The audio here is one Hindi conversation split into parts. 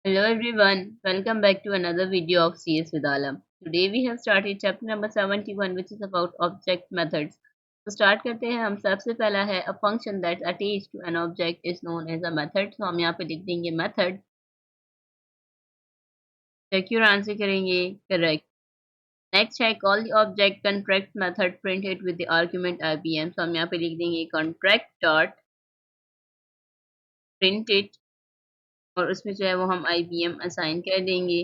Hello everyone, welcome back to another video of CS with Alam. Today we have started chapter number 71 which is about object methods. तो start करते हैं हम सबसे पहला है a function that's attached to an object is known as a method. तो हम यहाँ पे लिख देंगे method. secure आंसर करेंगे correct. Next है call the object contract method print it with the argument IBM. तो हम यहाँ पे लिख देंगे contract dot print it और उसमें जो है वो हम IBM assign कर देंगे.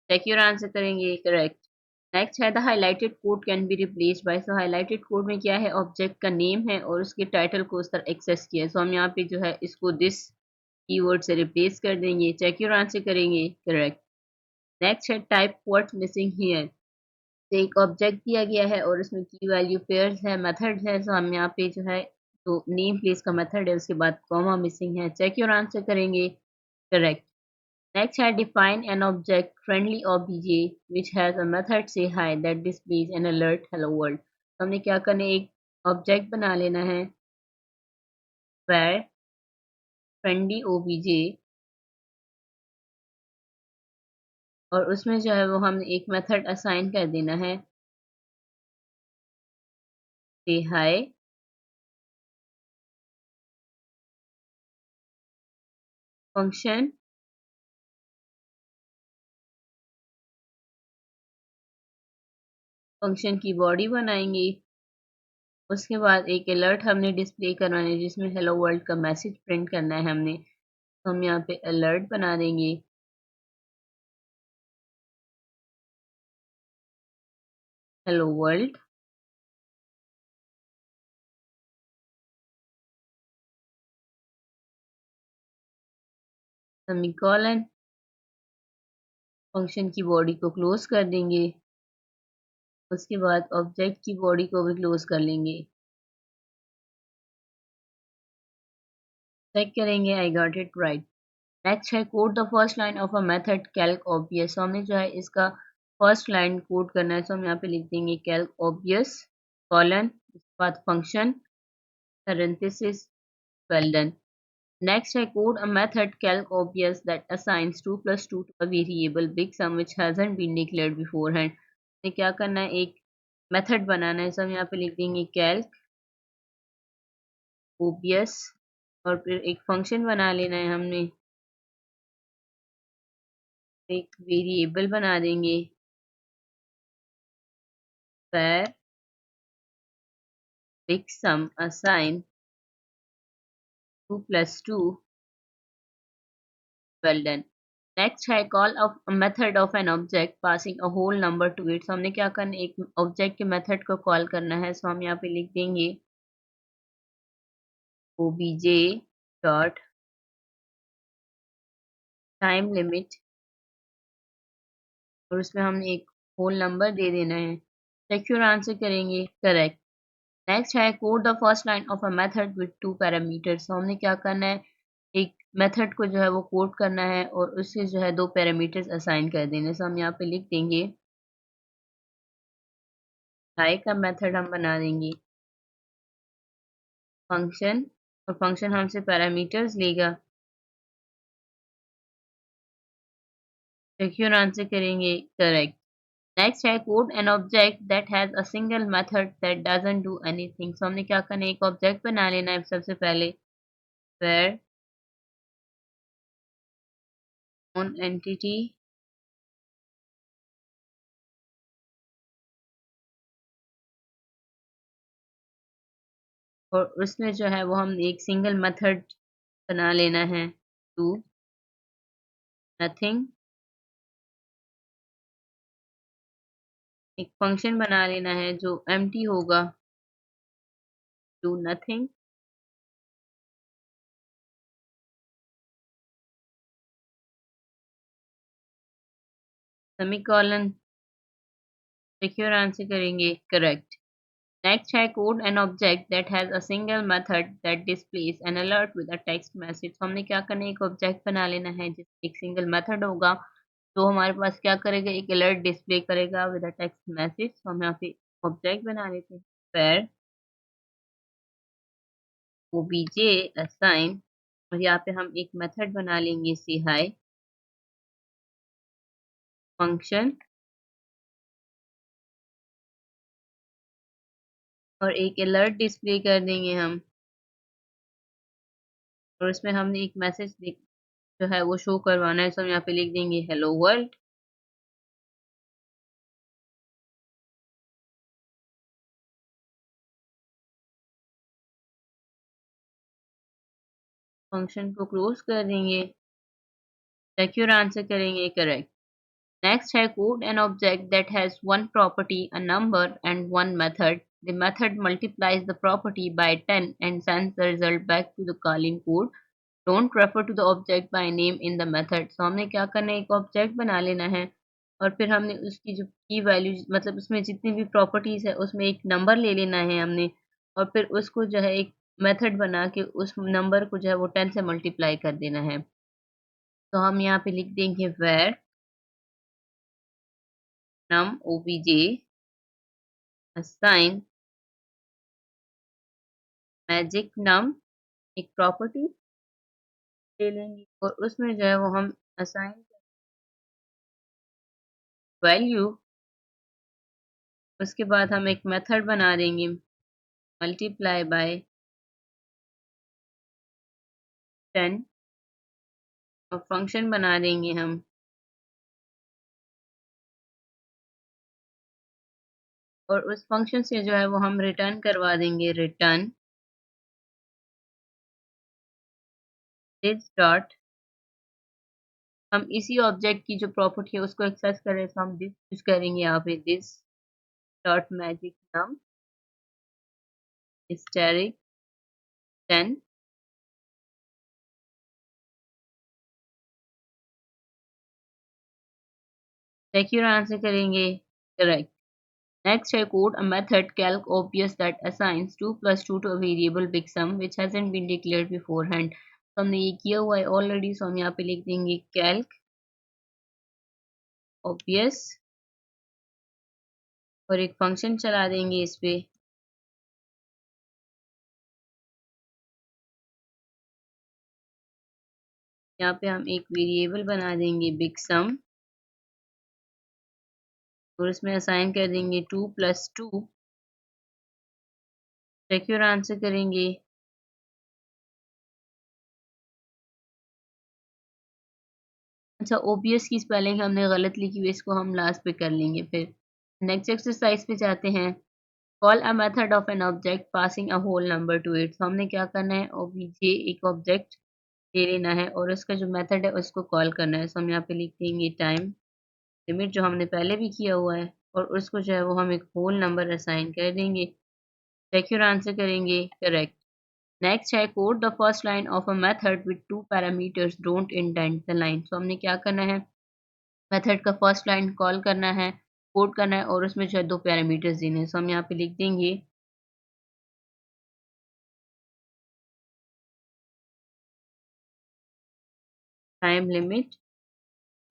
secure आंसर करेंगे correct. नेक्स्ट है the highlighted code can be replaced by. So highlighted code में क्या है, ऑब्जेक्ट का नेम है और उसके टाइटल को उस तरह एक्सेस किया है. सो हम यहाँ पे जो है इसको दिस कीवर्ड से रिप्लेस कर देंगे. चेक योर आंसर करेंगे करेक्ट. नेक्स्ट है टाइप व्हाट्स मिसिंग हियर. तो एक ऑब्जेक्ट दिया गया है और उसमें की वैल्यू पेयर्स है, मेथड है. सो हम यहाँ पे जो है तो नेम प्लेस का मेथड है, उसके बाद कॉमा मिसिंग है. चेक योर आंसर करेंगे correct. Next, I define an object-friendly obj which has a method say hi that displays an alert hello world. तो हमने क्या करना है, एक ऑब्जेक्ट बना लेना है where friendly obj और उसमें जो है वो हमने एक मेथड असाइन कर देना है say hi फंक्शन फंक्शन की बॉडी बनाएंगे. उसके बाद एक अलर्ट हमने डिस्प्ले करवाना है जिसमें हेलो वर्ल्ड का मैसेज प्रिंट करना है हमने. तो हम यहाँ पे अलर्ट बना देंगे हेलो वर्ल्ड. सेमीकोलन फंक्शन की बॉडी को क्लोज कर देंगे. उसके बाद ऑब्जेक्ट की बॉडी को भी क्लोज कर लेंगे. चेक करेंगे I got it right. Next है code the first line of a method called obvious. तो हमने जो है इसका फर्स्ट लाइन कोड करना है. तो हम यहाँ पे लिख देंगे कैल्क ऑब्वियस कॉलन उसके बाद function parenthesis well done. Next, I code a method calc obvious that assigns 2 plus 2 to a variable big sum which hasn't been declared beforehand. हमें क्या करना है, एक मेथड बनाना है. तो हम यहाँ पे लिख देंगे calc obvious और फिर एक फंक्शन बना लेना है हमने. एक वेरिएबल बना देंगे where big sum assign 2 plus 2 well done. Next है call of method of an object passing a whole number to it. तो हमने क्या करना है, एक ऑब्जेक्ट के मेथड को कॉल करना है. सो हम यहाँ पे लिख देंगे obj डॉट टाइम लिमिट और उसमें हमने एक होल नंबर दे देना है. सिक्योर आंसर करेंगे करेक्ट. नेक्स्ट है code the first line of a method with 2 parameters. तो हमने क्या करना है, एक मेथड को जो है वो कोड करना है और उससे जो है 2 पैरामीटर्स असाइन कर देने. सो हम यहाँ पे लिख देंगे हाई का मेथड हम बना देंगे फंक्शन और फंक्शन हमसे पैरामीटर्स लेगा. सिक्योर आंसर करेंगे करेक्ट. नेक्स्ट है code an object that has a single method that doesn't do anything. So हमने क्या करना है, एक ऑब्जेक्ट बना लेना है सबसे पहले where on entity और उसमें जो है वो हम एक सिंगल मेथड बना लेना है डू नथिंग. एक फंक्शन बना लेना है जो एम्प्टी होगा do nothing. Semicolon. Secure answer करेंगे करेक्ट. नेक्स्ट है code an object that has a single method that displays an alert with a text message. तो हमने क्या करना है, एक ऑब्जेक्ट बना लेना है जिसमें एक सिंगल मेथड होगा तो हमारे पास क्या करेगा, एक अलर्ट डिस्प्ले करेगा विद अ टेक्स्ट मैसेज. तो हम यहाँ पे ऑब्जेक्ट बना लेते हैं where obj assign और यहाँ पे हम एक मेथड बना लेंगे say hi फंक्शन और एक अलर्ट डिस्प्ले कर देंगे हम, और इसमें हमने एक मैसेज जो है वो शो करवाना है, तो हम यहाँ पे लिख देंगे हेलो वर्ल्ड। फंक्शन को क्लोज कर देंगे, सिक्योर आंसर करेंगे करेक्ट। नेक्स्ट है code an object that has one property a number and one method. The method multiplies the property by 10 and sends the result back to the calling code. Don't refer to the object by name in the method. So हमने क्या करना है, एक ऑब्जेक्ट बना लेना है और फिर हमने उसकी जो की वैल्यू मतलब उसमें जितनी भी प्रॉपर्टीज है उसमें एक नंबर ले लेना है हमने, और फिर उसको जो है एक मेथड बना के उस नंबर को जो है वो 10 से मल्टीप्लाई कर देना है। तो हम यहाँ पे लिख देंगे where num obj assign magic num, एक प्रॉपर्टी ले लेंगे और उसमें जो है वो हम असाइन वैल्यू, उसके बाद हम एक मेथड बना देंगे मल्टीप्लाई बाय 10 और फंक्शन बना देंगे हम, और उस फंक्शन से जो है वो हम रिटर्न करवा देंगे रिटर्न दिस डॉट। हम इसी ऑब्जेक्ट की जो प्रॉपर्टी है उसको एक्सेस करें तो हम दिस यूज करेंगे यहाँ पे, this dot magic num static 10। Secure answer करेंगे correct. Next, I quote a method calc obvious that assigns 2 plus 2 to a variable big sum which hasn't been declared beforehand. तो हमने ये किया हुआ है ऑलरेडी, सो हम यहाँ पे लिख देंगे calc obvious और एक फंक्शन चला देंगे इस पे। यहाँ पे हम एक वेरिएबल बना देंगे बिग सम और इसमें असाइन कर देंगे 2 plus 2। सिक्योर आंसर करेंगे। अच्छा, ओबीएस की स्पेलिंग हमने गलत लिखी हुई, इसको हम लास्ट पे कर लेंगे फिर। नेक्स्ट एक्सरसाइज पे जाते हैं। Call a method of an object passing a whole number to it. तो हमने क्या करना है, ओबीजे एक ऑब्जेक्ट ले लेना है और उसका जो मेथड है उसको कॉल करना है। सो हम यहाँ पे लिख देंगे टाइम लिमिट जो हमने पहले भी किया हुआ है, और उसको जो है वो हम एक होल नंबर असाइन कर देंगे। सिक्योर आंसर करेंगे करेक्ट। नेक्स्ट है code the first line of a method with two parameters don't indent the line. तो हमने क्या करना है, मेथड का फर्स्ट लाइन कॉल करना है, कोड करना है और उसमें जो है दो पैरामीटर्स देने हैं। सो हम यहाँ पे लिख देंगे टाइम लिमिट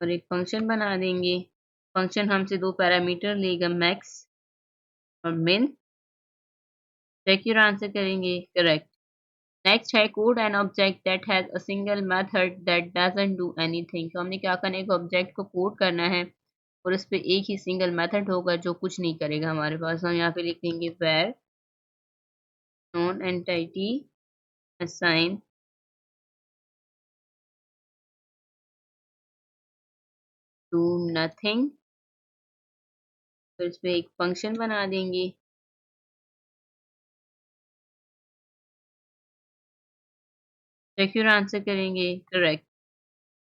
और एक फंक्शन बना देंगे। फंक्शन हमसे दो पैरामीटर लेगा मैक्स और मिन। सिक्योर आंसर करेंगे करेक्ट। नेक्स्ट है code an object that has a single method that doesn't do anything. तो हमने क्या करना है, एक ऑब्जेक्ट को कोड करना है और उस पे एक ही सिंगल मेथड होगा जो कुछ नहीं करेगा हमारे पास। हम यहाँ पे लिख देंगे where non entity assign to nothing, फिर इस पे एक फंक्शन बना देंगे। सिक्योर आंसर करेंगे करेक्ट।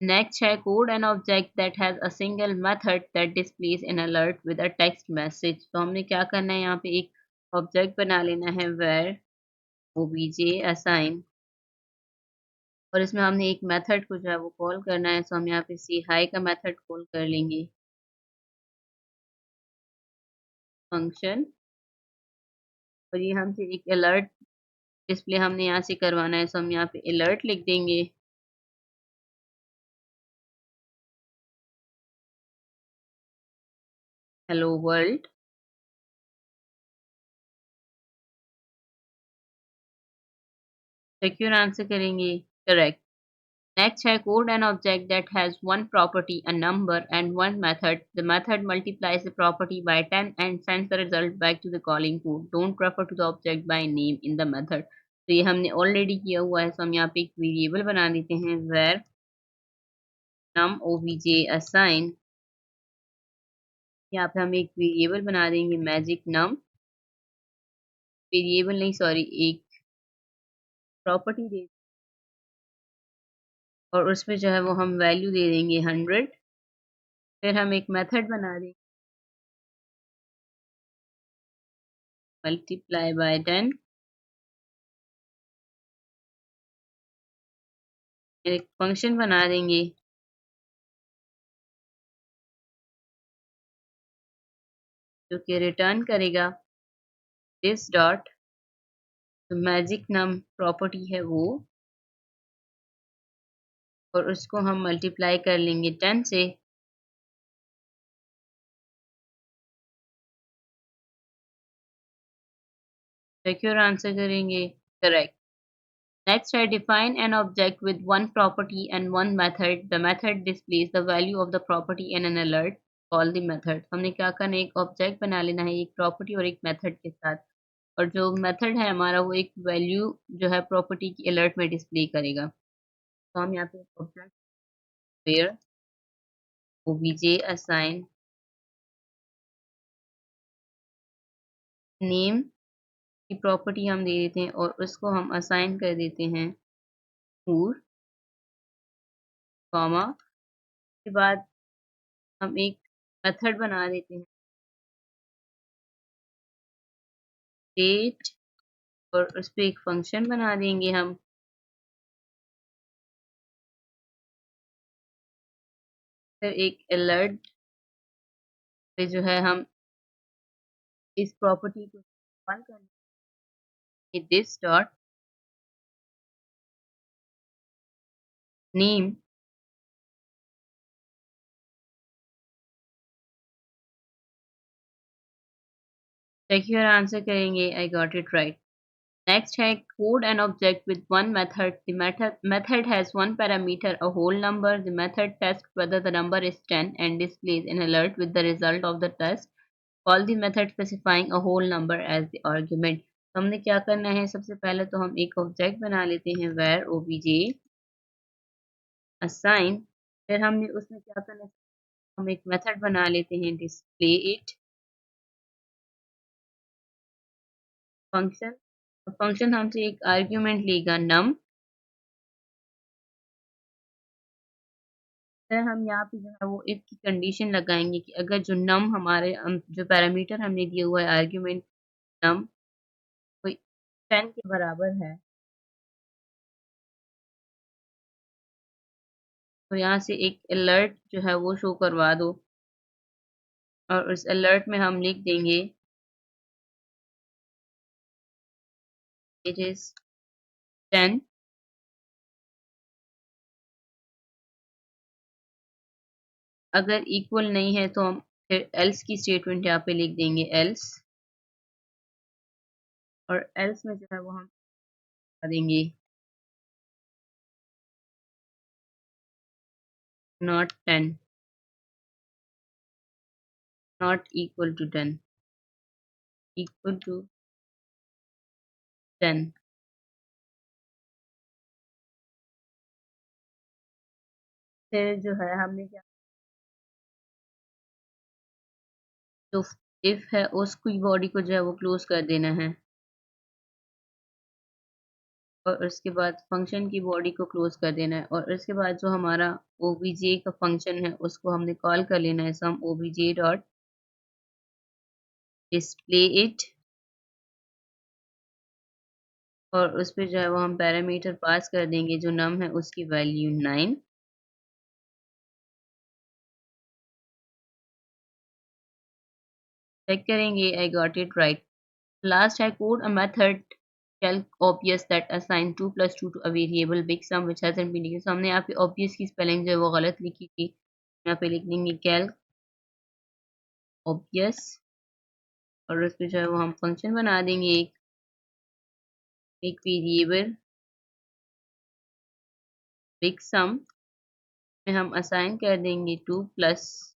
नेक्स्ट है code an object that has a single method that displays an alert with a text message. तो हमने क्या करना है, यहाँ पे एक ऑब्जेक्ट बना लेना है where obj assign, और इसमें हमने एक मेथड को जो है वो कॉल करना है। सो हम यहाँ पे सी हाई का मेथड कॉल कर लेंगे फंक्शन, और ये हमसे एक अलर्ट डिस्प्ले हमने यहाँ से करवाना है। सो हम यहाँ पे अलर्ट लिख देंगे। Hello world. सिक्योर आंसर करेंगे करेक्ट। नेक्स्ट है code an object that has one property a number and one method the method multiplies the property by 10 and sends the result back to the calling code don't refer to the object by name in the method. तो ये हमने ऑलरेडी किया हुआ है, तो हम यहाँ पे एक वेरिएबल बना देते हैं वेर num obj assign। यहाँ पे हम एक वेरिएबल बना देंगे मैजिक नम, वेरिएबल नहीं सॉरी एक प्रॉपर्टी दे, और उसमें जो है वो हम वैल्यू दे देंगे 100। फिर हम एक मेथड बना देंगे मल्टीप्लाई बाय 10, एक फंक्शन बना देंगे जो कि रिटर्न करेगा दिस डॉट, तो मैजिक नम प्रॉपर्टी है वो, और उसको हम मल्टीप्लाई कर लेंगे 10 से। सिक्योर आंसर करेंगे correct. Next, I define an object with one property and one method. The method displays the value of the property in an alert. Call the method। हमने क्या करना है, एक ऑब्जेक्ट बना लेना है एक प्रॉपर्टी और एक मेथड के साथ, और जो मेथड है हमारा वो एक वैल्यू जो है प्रॉपर्टी की अलर्ट में डिस्प्ले करेगा। तो हम यहाँ पे object where obj assign name की प्रॉपर्टी हम दे देते हैं और उसको हम असाइन कर देते हैं फूड कॉमा के बाद हम एक मेथड बना देते हैं डेट, और उस पे एक फंक्शन बना देंगे हम। फिर एक अलर्ट पे जो है हम इस प्रॉपर्टी को कॉल करेंगे this dot name. Check your answer करेंगे I got it right. Next है code an object with one method the method has one parameter a whole number the method test whether the number is 10 and displays an alert with the result of the test। Call the method specifying a whole number as the argument. हमने क्या करना है, सबसे पहले तो हम एक ऑब्जेक्ट बना लेते हैं वेर ओबीजे असाइन। फिर हमने उसमें क्या करना है, हम एक मेथड बना लेते हैं डिस्प्ले इट फंक्शन। फंक्शन हमसे एक आर्ग्यूमेंट लेगा नम। फिर हम यहाँ पे जो है वो इफ की कंडीशन लगाएंगे कि अगर जो नम हमारे जो पैरामीटर हमने दिया हुआ है आर्ग्यूमेंट नम कोई 10 के बराबर है, तो यहाँ से एक अलर्ट जो है वो शो करवा दो, और उस अलर्ट में हम लिख देंगे इट इज 10। अगर इक्वल नहीं है तो हम फिर एल्स की स्टेटमेंट यहाँ पे लिख देंगे एल्स, और एल्स में जो है वो हम बता देंगे not 10 not equal to 10 equal to 10। फिर जो है हमने क्या, जो इफ है उसकी बॉडी को जो है वो क्लोज कर देना है, और उसके बाद फंक्शन की बॉडी को क्लोज कर देना है, और उसके बाद जो हमारा ओबीजे का फंक्शन है उसको हमने कॉल कर लेना है सम ओबीजे डॉट डिस्प्ले इट, और उस पे जो है वो हम पैरामीटर पास कर देंगे जो नम है उसकी वैल्यू 9। चेक करेंगे I got it right. Last है code a method calc obvious that assign 2 plus 2 to a variable big sum which hasn't been used। तो हमने यहाँ पे obvious की स्पेलिंग जो है वो गलत लिखी थी, यहाँ पे लिख देंगे calc obvious, और उस पे जो है वो हम फंक्शन बना देंगे एक वेरिएबल बिग सम में हम असाइन कर देंगे 2 +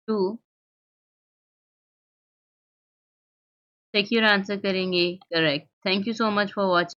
2। सिक्योर आंसर करेंगे correct. Thank you so much for watching.